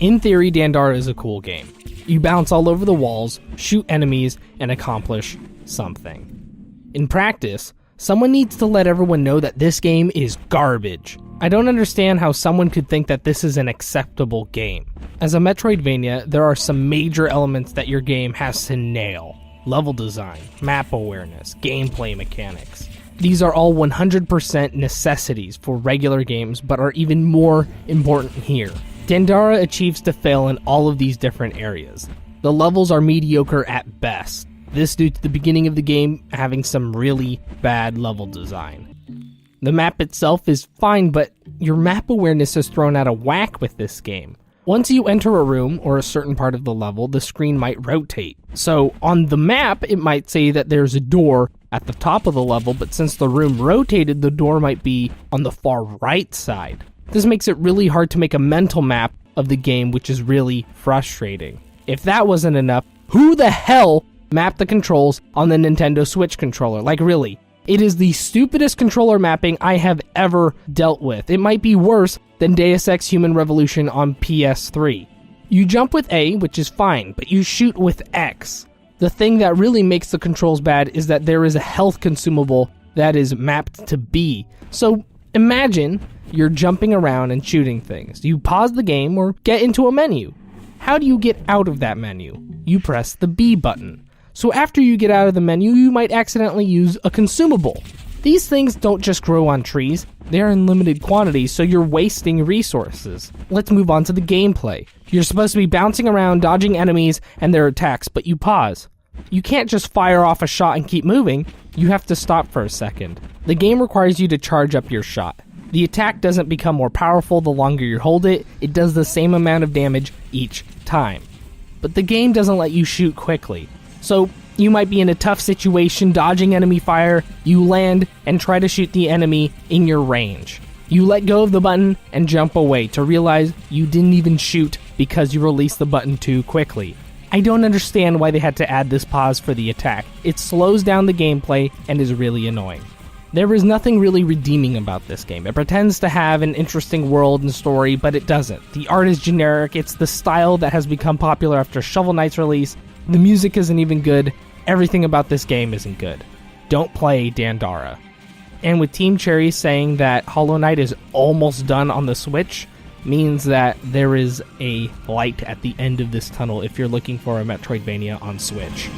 In theory, Dandara is a cool game. You bounce all over the walls, shoot enemies, and accomplish something. In practice, someone needs to let everyone know that this game is garbage. I don't understand how someone could think that this is an acceptable game. As a Metroidvania, there are some major elements that your game has to nail. Level design, map awareness, gameplay mechanics. These are all 100% necessities for regular games, but are even more important here. Dandara achieves to fail in all of these different areas. The levels are mediocre at best. This due to the beginning of the game having some really bad level design. The map itself is fine, but your map awareness is thrown out of whack with this game. Once you enter a room or a certain part of the level, the screen might rotate. So on the map, it might say that there's a door at the top of the level, but since the room rotated, the door might be on the far right side. This makes it really hard to make a mental map of the game, which is really frustrating. If that wasn't enough, who the hell mapped the controls on the Nintendo Switch controller? Like, really? It is the stupidest controller mapping I have ever dealt with. It might be worse than Deus Ex Human Revolution on PS3. You jump with A, which is fine, but you shoot with X. The thing that really makes the controls bad is that there is a health consumable that is mapped to B. So imagine you're jumping around and shooting things. You pause the game or get into a menu. How do you get out of that menu? You press the B button. So after you get out of the menu, you might accidentally use a consumable. These things don't just grow on trees, they're in limited quantities, so you're wasting resources. Let's move on to the gameplay. You're supposed to be bouncing around, dodging enemies and their attacks, but you pause. You can't just fire off a shot and keep moving, you have to stop for a second. The game requires you to charge up your shot. The attack doesn't become more powerful the longer you hold it, it does the same amount of damage each time. But the game doesn't let you shoot quickly. So you might be in a tough situation dodging enemy fire, you land and try to shoot the enemy in your range. You let go of the button and jump away to realize you didn't even shoot because you released the button too quickly. I don't understand why they had to add this pause for the attack. It slows down the gameplay and is really annoying. There is nothing really redeeming about this game. It pretends to have an interesting world and story, but it doesn't. The art is generic, it's the style that has become popular after Shovel Knight's release. The music isn't even good. Everything about this game isn't good. Don't play Dandara. And with Team Cherry saying that Hollow Knight is almost done on the Switch, means that there is a light at the end of this tunnel if you're looking for a Metroidvania on Switch.